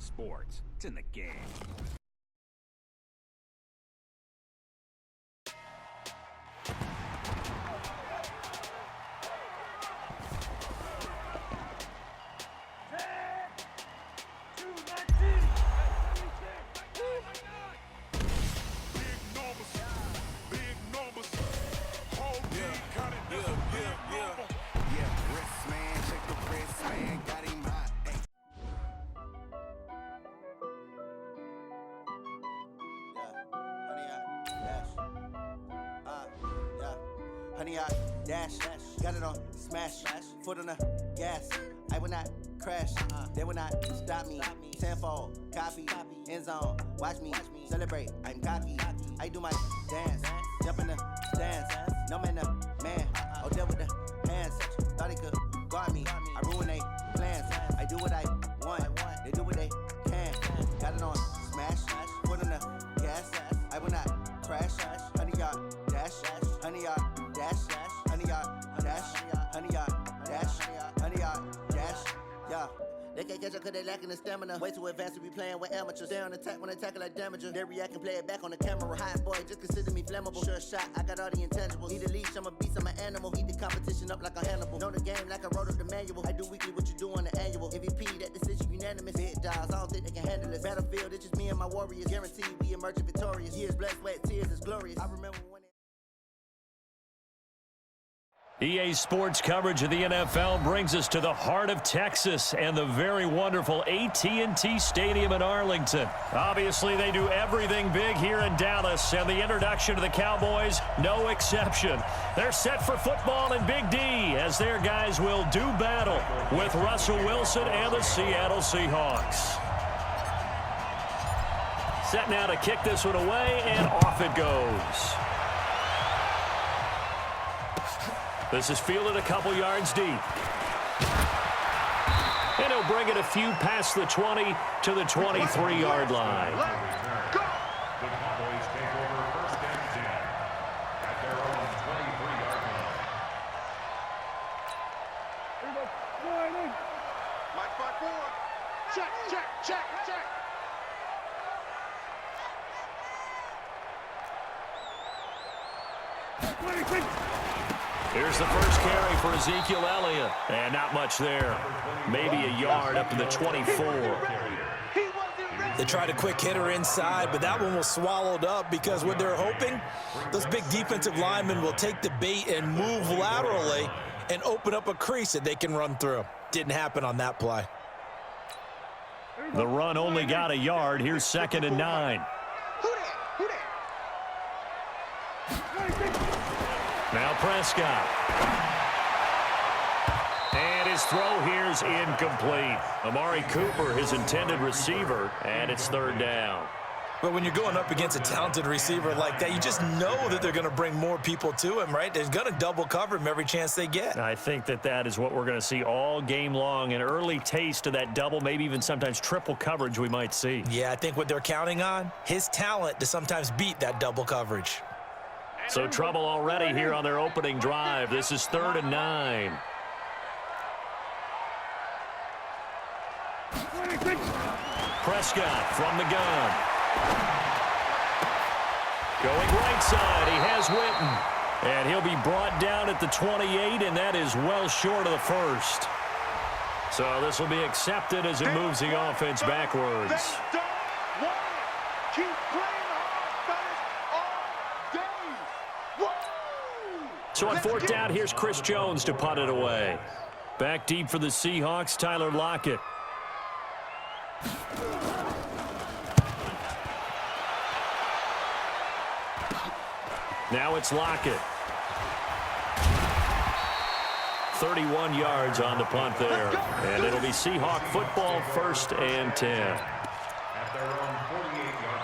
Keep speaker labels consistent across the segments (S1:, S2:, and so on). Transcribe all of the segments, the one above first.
S1: sports. It's in the game.
S2: Honey, I dash, got it on smash, foot on the gas. I will not crash, they will not stop me. Tenfold, copy, end zone, watch me celebrate. I'm cocky, I do my dance, jump in the stands. No man, the man, oh, deal with the hands. Thought he could guard me, I ruin they plans. I do what I want, they do what they can. Got it on smash, foot on the gas. I will not crash, honey, yard dash, honey, yard dash, honey, yard dash, honey, yard dash, honey, yard dash, yeah. They can't catch up cause they lacking the stamina. Way too advanced to be playing with amateurs. They on attack when they tackle like damager. They react and play it back on the camera. Hot boy, just consider me flammable. Sure shot, I got all the intangibles. Need a leash, I'm a beast, I'm an animal. Heat the competition up like a Hannibal. Know the game like I wrote up the manual. I do weekly what you do on the annual. MVP, that decision unanimous. Big dogs, I don't think they can handle it. Battlefield, it's just me and my warriors. Guaranteed we emerge victorious. Years, blood, sweat, tears, it's glorious. I remember when
S3: EA Sports coverage of the NFL brings us to the heart of Texas and the very wonderful AT&T Stadium in Arlington. Obviously, they do everything big here in Dallas, and the introduction to the Cowboys, no exception. They're set for football in Big D as their guys will do battle with Russell Wilson and the Seattle Seahawks. Set now to kick this one away, and off it goes. This is fielded a couple yards deep. And he'll bring it a few past the 20 to the 23-yard line.
S4: The Cowboys take over first and 10 at their own 23-yard line.
S5: Mike 5-4. Check.
S3: Here's the first carry for Ezekiel Elliott. And not much there. Maybe a yard up to the 24.
S6: They tried a quick hitter inside, but that one was swallowed up because what they're hoping, those big defensive linemen will take the bait and move laterally and open up a crease that they can run through. Didn't happen on that play.
S3: The run only got a yard. Here's 2nd and 9. Now Prescott. And his throw here's incomplete. Amari Cooper, his intended receiver, and it's 3rd down.
S6: But when you're going up against a talented receiver like that, you just know that they're going to bring more people to him, right? They're going to double cover him every chance they get.
S3: I think that is what we're going to see all game long, an early taste of that double, maybe even sometimes triple coverage we might see.
S6: Yeah, I think what they're counting on, his talent to sometimes beat that double coverage.
S3: So trouble already here on their opening drive. This is 3rd and 9. Prescott from the gun. Going right side, he has Witten. And he'll be brought down at the 28, and that is well short of the first. So this will be accepted as it moves the offense backwards. So on 4th down, here's Chris Jones to punt it away. Back deep for the Seahawks, Tyler Lockett. Now it's Lockett. 31 yards on the punt there. And it'll be Seahawk football, 1st and 10.
S4: At their own 48-yard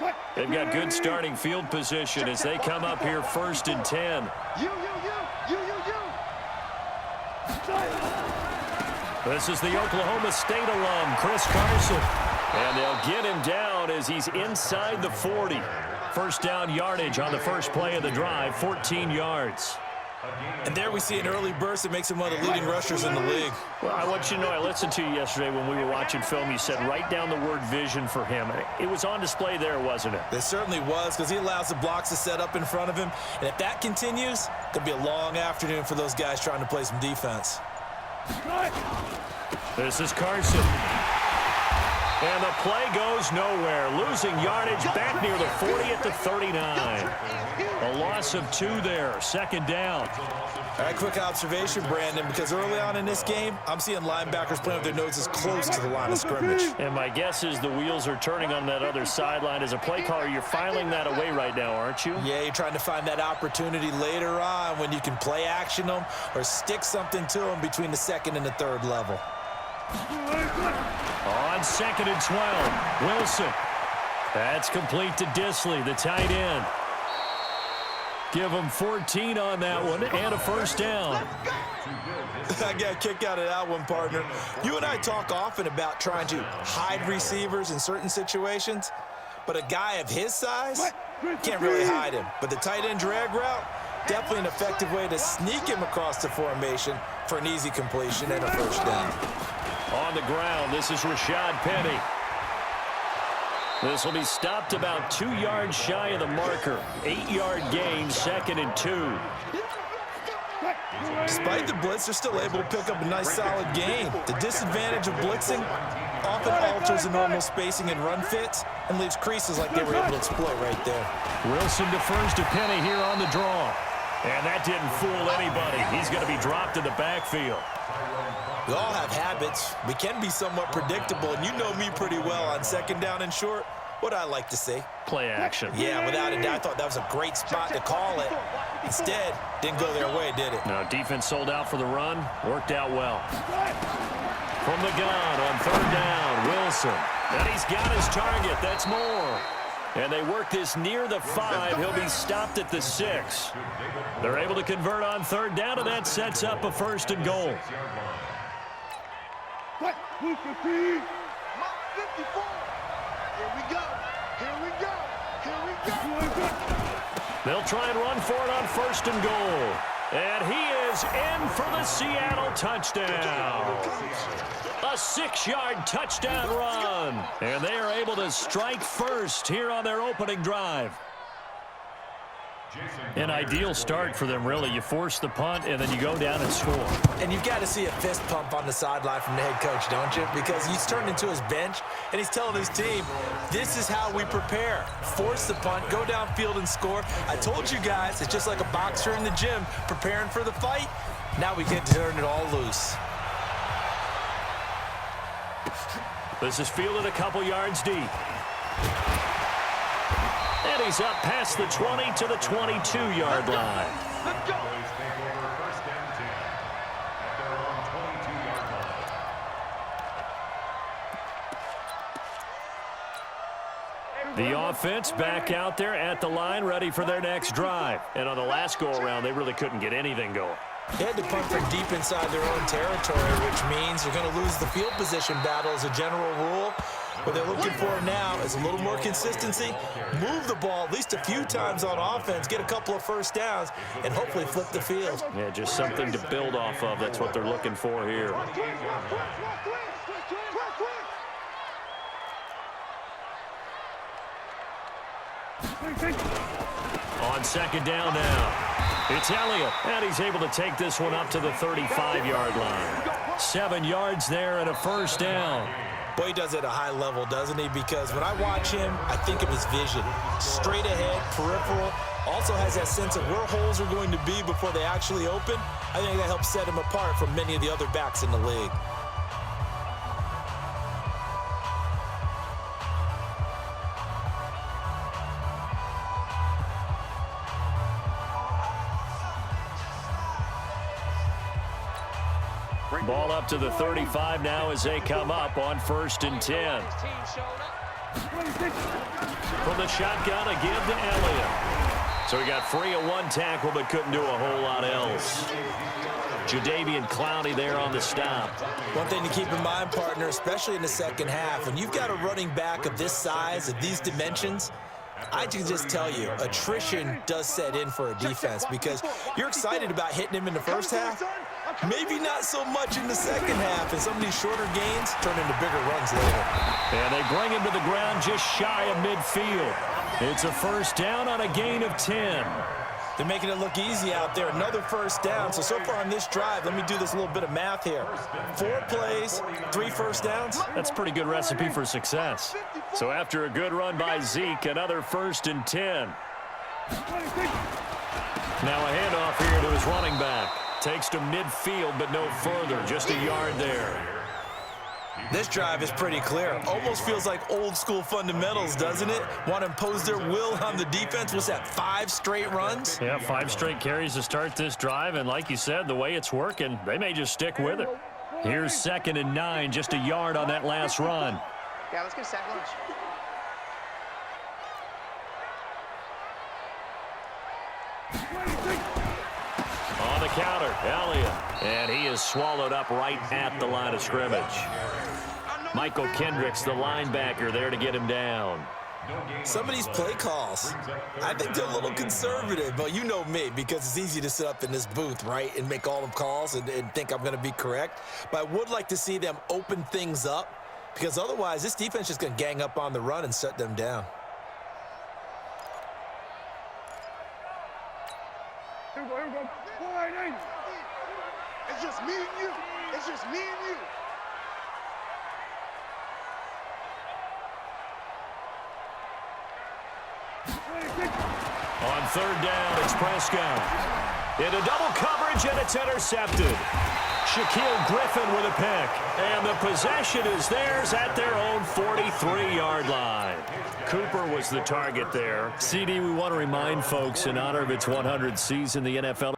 S4: line.
S3: They've got good starting field position as they come up here 1st and 10. This is the Oklahoma State alum, Chris Carson. And they'll get him down as he's inside the 40. First down yardage on the first play of the drive, 14 yards.
S6: And there we see an early burst that makes him one of the leading rushers in the league.
S3: Well, I want you to know, I listened to you yesterday when we were watching film. You said write down the word vision for him. It was on display there, wasn't it?
S6: It certainly was, because he allows the blocks to set up in front of him. And if that continues, it could be a long afternoon for those guys trying to play some defense.
S3: This is Carson. And the play goes nowhere. Losing yardage back near the 40 at the 39. A loss of 2 there. Second down.
S6: All right, quick observation, Brandon, because early on in this game, I'm seeing linebackers playing with their noses close to the line of scrimmage.
S3: And my guess is the wheels are turning on that other sideline. As a play caller, you're filing that away right now, aren't you?
S6: Yeah, you're trying to find that opportunity later on when you can play action them or stick something to them between the second and the third level.
S3: On 2nd and 12, Wilson. That's complete to Disley, the tight end. Give him 14 on that one and a first down.
S6: I got a kick out of that one, partner. You and I talk often about trying to hide receivers in certain situations, but a guy of his size can't really hide him. But the tight end drag route, definitely an effective way to sneak him across the formation for an easy completion and a first down.
S3: On the ground, this is Rashad Penny. This will be stopped about 2 yards shy of the marker. 8-yard gain, 2nd and 2.
S6: Despite the blitz, they're still able to pick up a nice solid gain. The disadvantage of blitzing often alters the normal spacing and run fits and leaves creases like they were able to exploit right there.
S3: Wilson defers to Penny here on the draw. And that didn't fool anybody. He's going to be dropped in the backfield.
S6: We all have habits. We can be somewhat predictable, and you know me pretty well on 2nd down and short. What I like to say?
S3: Play action.
S6: Yeah, without a doubt, I thought that was a great spot to call it. Instead, didn't go their way, did it?
S3: No, defense sold out for the run. Worked out well. From the gun on 3rd down, Wilson. And he's got his target. That's more. And they work this near the 5. He'll be stopped at the 6. They're able to convert on 3rd down, and that sets up a 1st and goal.
S5: 54. Here we go. Here we go. Here we go.
S3: They'll try and run for it on 1st and goal. And he is in for the Seattle touchdown. A 6-yard touchdown run. And they are able to strike first here on their opening drive. An ideal start for them, really. You force the punt, and then you go down and score.
S6: And you've got to see a fist pump on the sideline from the head coach, don't you? Because he's turned into his bench, and he's telling his team, this is how we prepare. Force the punt, go downfield and score. I told you guys, it's just like a boxer in the gym preparing for the fight. Now we get to turn it all loose.
S3: This is fielded a couple yards deep. And he's up past the 20 to the 22-yard line.
S5: Let's go.
S3: The offense back out there at the line, ready for their next drive. And on the last go-around, they really couldn't get anything going.
S6: They had to punt from deep inside their own territory, which means they're going to lose the field position battle as a general rule. What they're looking for now is a little more consistency, move the ball at least a few times on offense, get a couple of first downs, and hopefully flip the field.
S3: Yeah, just something to build off of. That's what they're looking for here. On 2nd down now. It's Elliott, and he's able to take this one up to the 35-yard line. 7 yards there and a first down.
S6: Boy, he does it at a high level, doesn't he? Because when I watch him, I think of his vision. Straight ahead, peripheral. Also has that sense of where holes are going to be before they actually open. I think that helps set him apart from many of the other backs in the league.
S3: Ball up to the 35 now as they come up on 1st and 10. From the shotgun, a give to Elliott. So he got free of one tackle but couldn't do a whole lot else. Jadeveon Clowney there on the stop.
S6: One thing to keep in mind, partner, especially in the second half, when you've got a running back of this size, of these dimensions, I can just tell you, attrition does set in for a defense because you're excited about hitting him in the first half. Maybe not so much in the second half, and some of these shorter gains turn into bigger runs later.
S3: And they bring him to the ground just shy of midfield. It's a first down on a gain of 10.
S6: They're making it look easy out there. Another first down. So far on this drive, let me do this little bit of math here. 4 plays, 3 first downs.
S3: That's a pretty good recipe for success. So after a good run by Zeke, another 1st and 10. Now a handoff here to his running back. Takes to midfield, but no further. Just a yard there.
S6: This drive is pretty clear. Almost feels like old school fundamentals, doesn't it? Want to impose their will on the defense. What's that, 5 straight runs?
S3: Yeah, 5 straight carries to start this drive, and like you said, the way it's working, they may just stick with it. Here's 2nd and 9, just a yard on that last run.
S1: Yeah, let's get a sack lunch.
S3: On the counter, Elliott, and he is swallowed up right at the line of scrimmage. Michael Kendricks, the linebacker, there to get him down.
S6: Some of these play calls, I think they're a little conservative, but you know me, because it's easy to sit up in this booth, right, and make all the calls and think I'm going to be correct. But I would like to see them open things up, because otherwise this defense is going to gang up on the run and shut them down.
S5: Here we go, here we go. It's just me and you. It's just me and you.
S3: On 3rd down, it's Prescott. Into double coverage, and it's intercepted. Shaquille Griffin with a pick. And the possession is theirs at their own 43-yard line. Cooper was the target there. CD, we want to remind folks, in honor of its 100th season, the NFL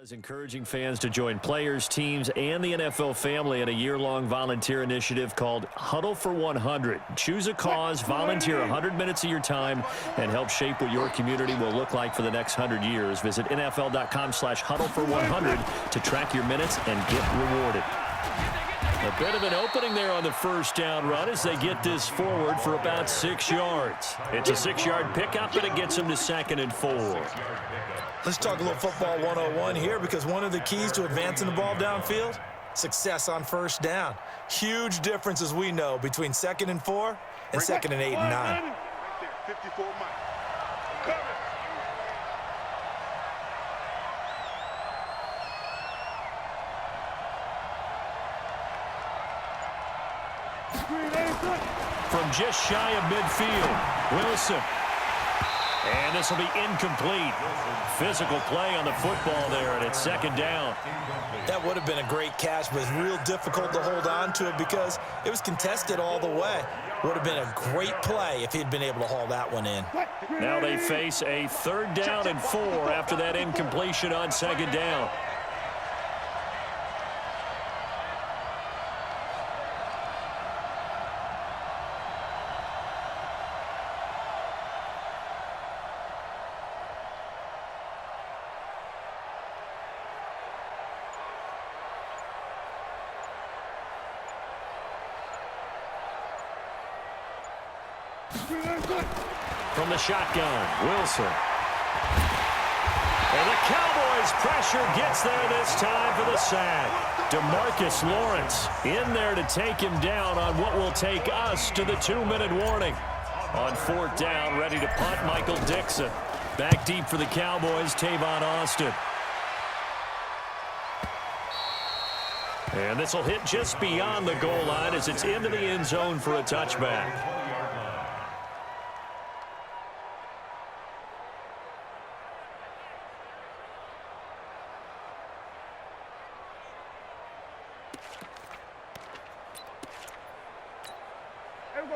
S3: Is encouraging fans to join players, teams, and the NFL family in a year-long volunteer initiative called Huddle for 100. Choose a cause, volunteer 100 minutes of your time, and help shape what your community will look like for the next 100 years. Visit NFL.com/huddle for 100 to track your minutes and get rewarded. A bit of an opening there on the first down run as they get this forward for about 6 yards. It's a 6-yard pickup, and it gets them to 2nd and 4.
S6: Let's talk a little football 101 here, because one of the keys to advancing the ball downfield, success on first down. Huge difference, as we know, between 2nd and 4 and 2nd and 8 and 9.
S5: 54 Mike. Coming.
S3: From just shy of midfield, Wilson. And this will be incomplete. Physical play on the football there, and it's 2nd down.
S6: That would have been a great catch, but it's real difficult to hold on to it because it was contested all the way. Would have been a great play if he'd been able to haul that one in.
S3: Now they face a 3rd down and 4 after that incompletion on 2nd down. From the shotgun, Wilson. And the Cowboys' pressure gets there this time for the sack. DeMarcus Lawrence in there to take him down on what will take us to the 2-minute warning. On 4th down, ready to punt, Michael Dixon. Back deep for the Cowboys, Tavon Austin. And this will hit just beyond the goal line as it's into the end zone for a touchback.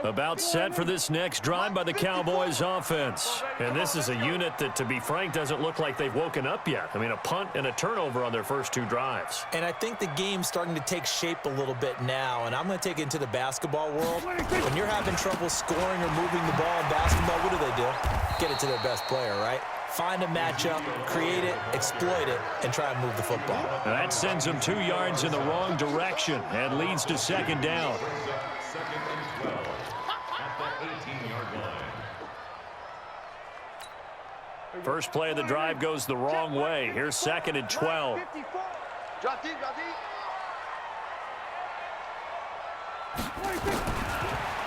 S3: About set for this next drive by the Cowboys offense. And this is a unit that, to be frank, doesn't look like they've woken up yet. I mean, a punt and a turnover on their first 2 drives.
S6: And I think the game's starting to take shape a little bit now, and I'm going to take it into the basketball world. When you're having trouble scoring or moving the ball in basketball, what do? Get it to their best player, right? Find a matchup, create it, exploit it, and try and move the football.
S3: That sends them 2 yards in the wrong direction and leads to 2nd down. First play of the drive goes the wrong way. Here's 2nd and 12.
S5: Drop deep, drop deep.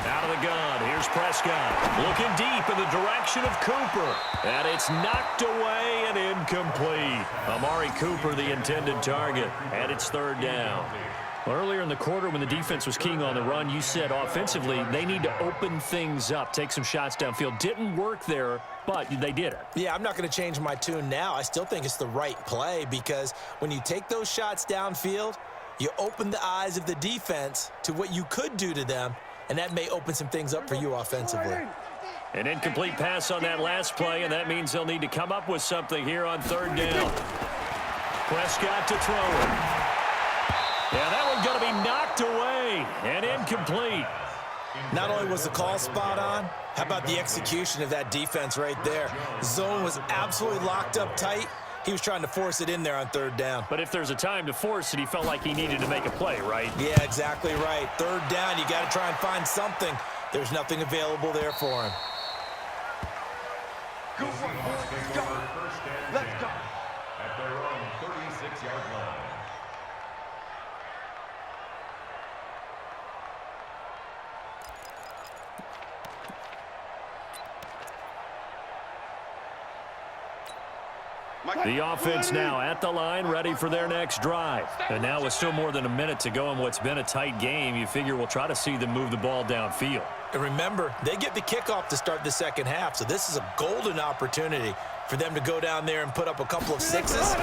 S3: Out of the gun, here's Prescott. Looking deep in the direction of Cooper. And it's knocked away and incomplete. Amari Cooper, the intended target. And it's 3rd down. Well, earlier in the quarter when the defense was keying on the run, you said offensively they need to open things up, take some shots downfield. Didn't work there, but they did it.
S6: Yeah, I'm not going to change my tune now. I still think it's the right play because when you take those shots downfield, you open the eyes of the defense to what you could do to them, and that may open some things up for you offensively.
S3: An incomplete pass on that last play, and that means they'll need to come up with something here on 3rd down. Prescott to throw it. Yeah, that one's going to be knocked away and incomplete.
S6: Not only was the call spot on, how about the execution of that defense right there? Zone was absolutely locked up tight. He was trying to force it in there on 3rd down.
S3: But if there's a time to force it, he felt like he needed to make a play, right?
S6: Yeah, exactly right. 3rd down, you got to try and find something. There's nothing available there for him.
S5: Go, let's go. Let's go.
S4: At their own 36-yard line.
S3: The offense now at the line, ready for their next drive. And now with still more than a minute to go in what's been a tight game, you figure we'll try to see them move the ball downfield.
S6: And remember, they get the kickoff to start the 2nd half, so this is a golden opportunity for them to go down there and put up a couple of 6s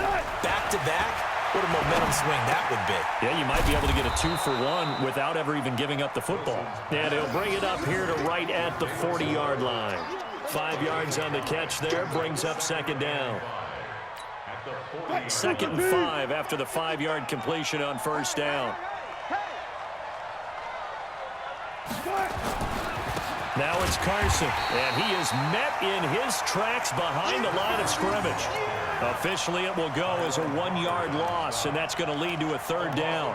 S6: back-to-back. What a momentum swing that would be.
S3: Yeah, you might be able to get a 2-for-1 without ever even giving up the football. And he'll bring it up here to right at the 40-yard line. 5 yards on the catch there, brings up 2nd down. 2nd and 5 after the 5-yard completion on first down. Now it's Carson, and he is met in his tracks behind the line of scrimmage. Officially, it will go as a 1-yard loss, and that's going to lead to a 3rd down.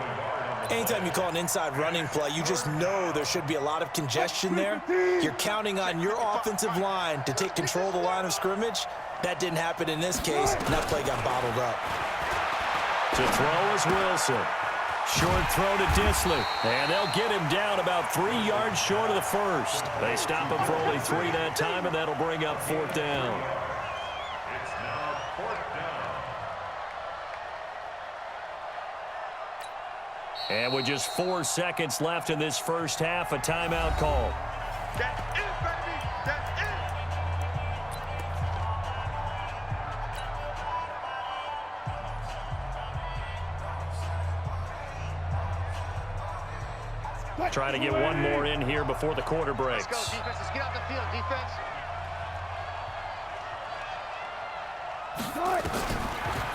S6: Anytime you call an inside running play, you just know there should be a lot of congestion there. You're counting on your offensive line to take control of the line of scrimmage. That didn't happen in this case, and that play got bottled up.
S3: To throw is Wilson. Short throw to Disley, and they'll get him down about 3 yards short of the first. They stop him for only 3 that time, and that'll bring up 4th down.
S4: It's now 4th down.
S3: And with just 4 seconds left in this first half, a timeout call.
S5: That's it, baby. That's it.
S3: Trying to get one more in here before the quarter breaks.
S5: Let's go, defense. Let's get out the field, defense.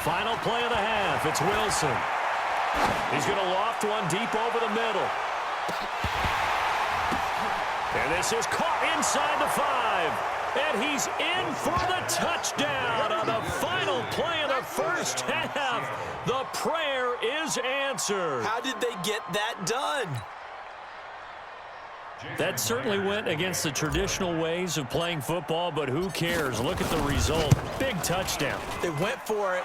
S3: Final play of the half. It's Wilson. He's going to loft one deep over the middle. And this is caught inside the 5. And he's in for the touchdown on the final play of the first half. The prayer is answered.
S6: How did they get that done?
S3: That certainly went against the traditional ways of playing football, but who cares? Look at the result. Big touchdown.
S6: They went for it,